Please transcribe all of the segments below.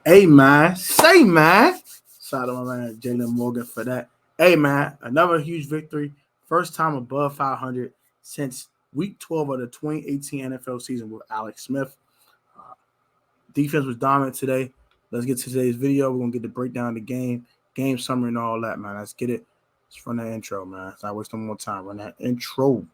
Hey, man. Say, man. Shout out to my man Jalen Morgan for that. Hey, man. Another huge victory. First time above 500 since week 12 of the 2018 NFL season with Alex Smith. Defense was dominant today. Let's get to today's video. We're going to get the breakdown of the game summary, and all that, man. Let's get it. Let's run that intro, man. Let's not waste no more time. Run that intro.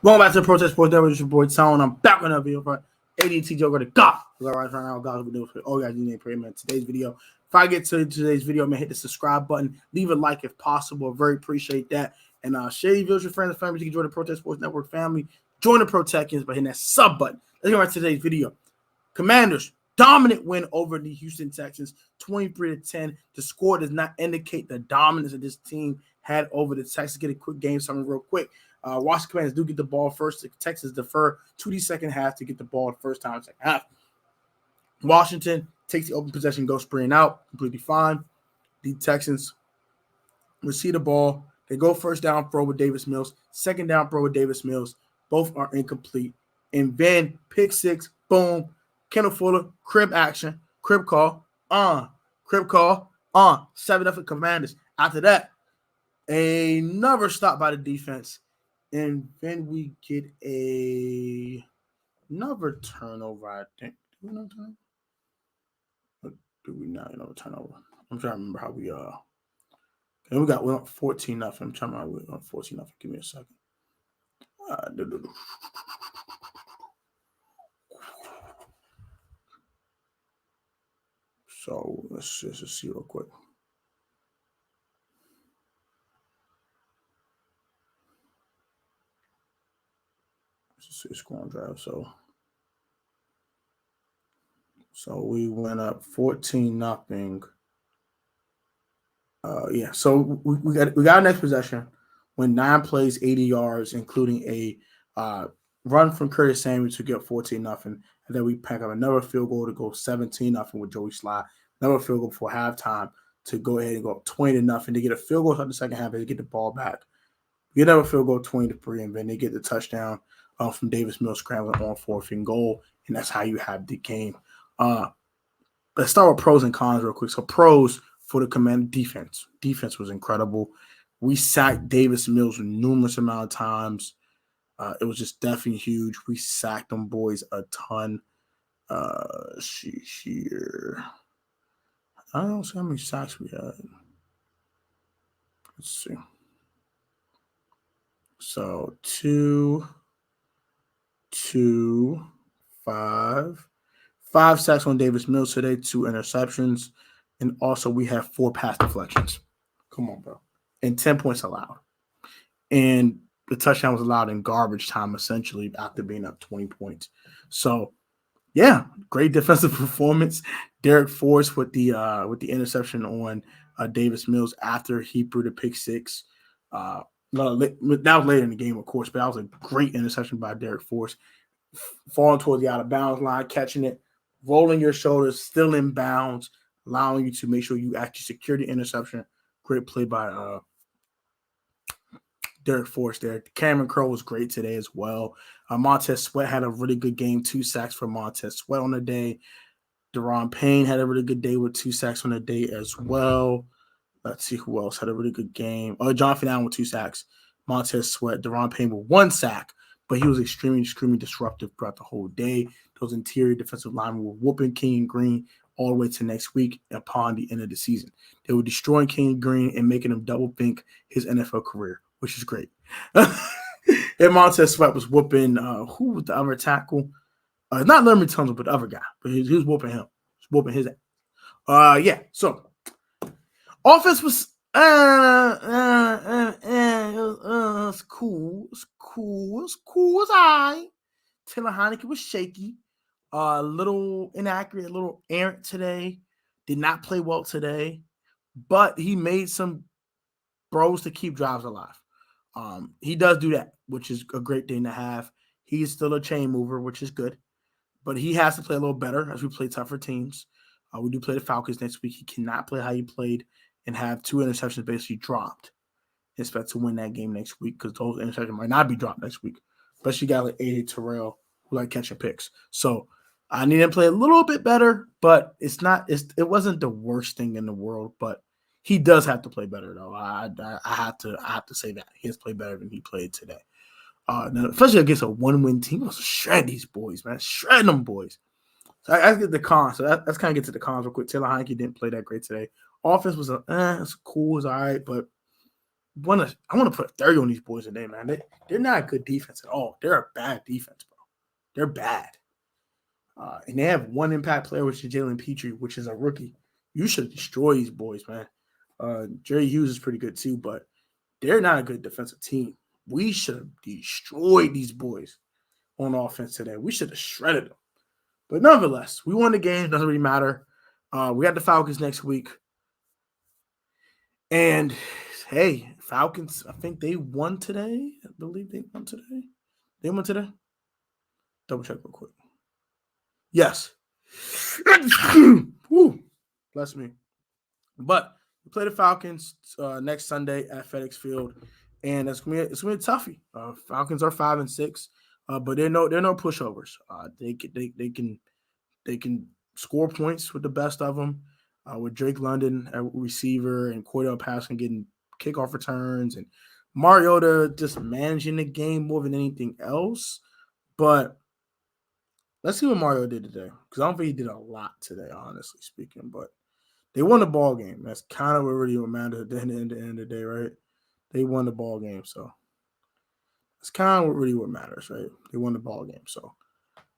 Going back to the Protest Sports Network, it's your boy Tone. I'm back with another video for ADT Joker to God. Right now, God, we do it. Oh, guys, you need to pray, man. Today's video. If I get to today's video, man, hit the subscribe button. Leave a like if possible. Very appreciate that. And share your videos with your friends and family. You can join the Protest Sports Network family. Join the Protections by hitting that sub button. Let's get right to today's video. Commanders, dominant win over the Houston Texans, 23-10. The score does not indicate the dominance that this team had over the Texans. Get a quick game summary real quick. Washington Commanders do get the ball first. The Texans defer to the second half to get the ball the first time in the second half. Washington takes the open possession, goes spraying out, completely fine. The Texans receive the ball. They go first down throw with Davis Mills. Second down throw with Davis Mills. Both are incomplete. And then pick six, boom. Kendall Fuller, crib action, crib call, on. 7-0 Commanders. After that, another stop by the defense. And then we get another turnover, I think. Do we know turnover? Or do we not know turnover? I'm trying to remember how we we're on 14-0. I'm trying to remember we're on 14-0. Give me a second. So let's just see real quick. Scroll drive. So we went up 14-0. So we got our next possession. Went 9 plays, 80 yards, including a run from Curtis Samuel to get 14-0. And then we pack up another field goal to go 17-0 with Joey Sly. Another field goal before halftime to go ahead and go up 20-0. They get a field goal in the second half. They get the ball back. We get another field goal 20-3, and then they get the touchdown from Davis Mills scrambling on 4th and goal. And that's how you have the game. Let's start with pros and cons real quick. So pros for the Command defense. Defense was incredible. We sacked Davis Mills numerous amount of times. It was just definitely huge. We sacked them boys a ton. Here. I don't see how many sacks we had. Let's see. So 2, 5 sacks on Davis Mills today, 2 interceptions, and also we have 4 pass deflections. Come on, bro. And 10 points allowed. And the touchdown was allowed in garbage time, essentially, after being up 20 points. So, yeah, great defensive performance. Derek Forrest with the interception on Davis Mills after he threw the pick six. That was later in the game, of course, but that was a great interception by Derek Forrest. Falling towards the out of bounds line, catching it, rolling your shoulders, still in bounds, allowing you to make sure you actually secure the interception. Great play by Derek Forrest there. Cameron Crowe was great today as well. Montez Sweat had a really good game, 2 sacks for Montez Sweat on the day. Deron Payne had a really good day with 2 sacks on the day as well. Let's see who else had a really good game. Jonathan Allen with 2 sacks. Montez Sweat, Deron Payne with 1 sack, but he was extremely disruptive throughout the whole day. Those interior defensive linemen were whooping King and Green all the way to next week upon the end of the season. They were destroying King and Green and making him double think his NFL career, which is great. And Montez Sweat was whooping who was the other tackle? Not Larry Tunsil, but the other guy. But he was whooping him. He was whooping his ass. So offense was it's cool. It's all right. Taylor Heinicke was shaky, a little inaccurate, a little errant today. Did not play well today, but he made some throws to keep drives alive. He does do that, which is a great thing to have. He's still a chain mover, which is good, but he has to play a little better as we play tougher teams. We do play the Falcons next week. He cannot play how he played and have 2 interceptions basically dropped. Expect to win that game next week because those interceptions might not be dropped next week. Especially got like AJ Terrell who like catching picks. So I need him to play a little bit better, but it wasn't the worst thing in the world. But he does have to play better though. I have to say that he has played better than he played today. Now, especially against a 1-win team, let's shred these boys, man. Shred them boys. So I get the cons. So let's kind of get to the cons real quick. Taylor Heinicke didn't play that great today. Offense was it's cool, it's all right, but I want to put 30 on these boys today, man. They're not a good defense at all. They're a bad defense, bro. They're bad. And they have one impact player, which is Jalen Petrie, which is a rookie. You should destroy these boys, man. Jerry Hughes is pretty good too, but they're not a good defensive team. We should have destroyed these boys on offense today. We should have shredded them. But nonetheless, we won the game. Doesn't really matter. We got the Falcons next week. And, hey, Falcons, I think they won today. I believe they won today. They won today? Double check real quick. Yes. Woo. Bless me. But we play the Falcons next Sunday at FedEx Field, and it's gonna be a toughie. Falcons are 5-6, but they're no pushovers. They can score points with the best of them. With Drake London at receiver and Cordell Patterson getting kickoff returns and Mariota just managing the game more than anything else. But let's see what Mario did today, because I don't think he did a lot today, honestly speaking. But they won the ball game. That's kind of what really matters at the end of the day, right? They won the ball game, so that's kind of what matters, right? They won the ball game. So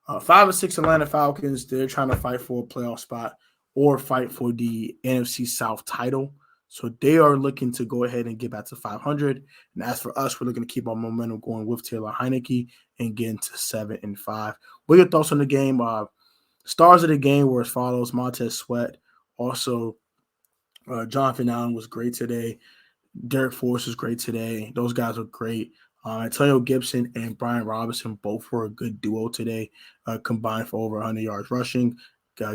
5-6 Atlanta Falcons, they're trying to fight for a playoff spot or fight for the NFC South title. So they are looking to go ahead and get back to 500. And as for us, we're looking to keep our momentum going with Taylor Heinicke and get into 7-5. What are your thoughts on the game? Stars of the game were as follows: Montez Sweat, also Jonathan Allen was great today. Derek Forrest was great today. Those guys were great. Antonio Gibson and Brian Robinson both were a good duo today, combined for over 100 yards rushing.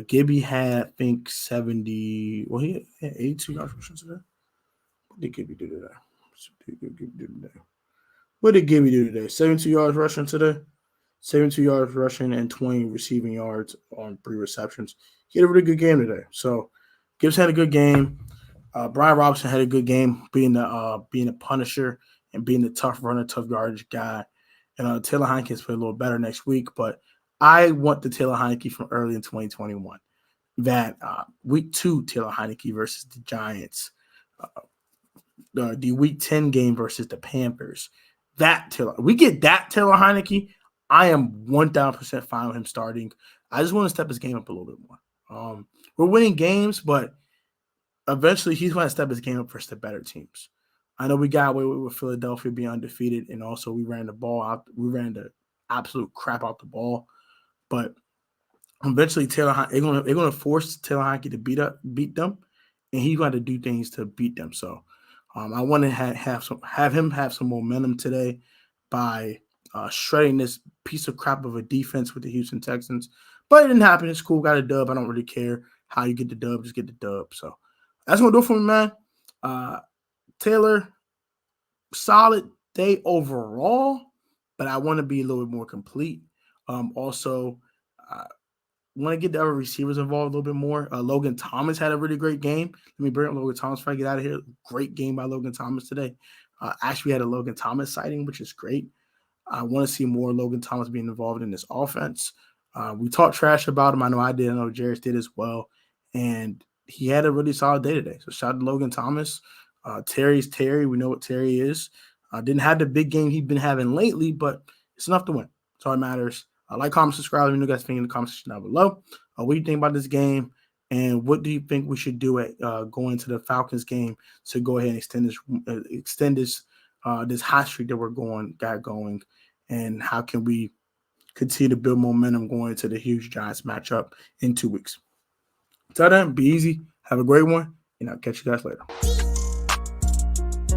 Gibby had, I think, 70. Well, he had 82 yards rushing today. What did Gibby do today? What did Gibby do today? 72 yards rushing today. 72 yards rushing and 20 receiving yards on 3 receptions. He had a really good game today. So Gibson had a good game. Brian Robinson had a good game, being a punisher and being the tough runner, tough yardage guy. And Taylor Heinicke has played a little better next week, but I want the Taylor Heinicke from early in 2021. That week 2 Taylor Heinicke versus the Giants, the week 10 game versus the Panthers. We get that Taylor Heinicke, I am 1,000% fine with him starting. I just want to step his game up a little bit more. We're winning games, but eventually he's going to step his game up versus the better teams. I know we got away with Philadelphia being undefeated, and also we ran the ball out. We ran the absolute crap out the ball. But eventually they're going to force Taylor Heinicke to beat them, and he's going to do things to beat them. So I want to have him have some momentum today by shredding this piece of crap of a defense with the Houston Texans. But it didn't happen. It's cool. Got a dub. I don't really care how you get the dub. Just get the dub. So that's what we'll do for me, man. Taylor, solid day overall, but I want to be a little bit more complete. Also, want to get the other receivers involved a little bit more. Logan Thomas had a really great game. Let me bring up Logan Thomas before I get out of here. Great game by Logan Thomas today. Actually, had a Logan Thomas sighting, which is great. I want to see more Logan Thomas being involved in this offense. We talked trash about him. I know I did. I know Jeris did as well. And he had a really solid day today. So shout out to Logan Thomas. Terry's Terry. We know what Terry is. Didn't have the big game he's been having lately, but it's enough to win. That's all that matters. Like, comment, subscribe. Let me know what you guys think in the comment section down below. What do you think about this game? And what do you think we should do at going to the Falcons game to go ahead and extend this hot streak that we're got going? And how can we continue to build momentum going into the huge Giants matchup in 2 weeks. Till then, be easy. Have a great one, and I'll catch you guys later.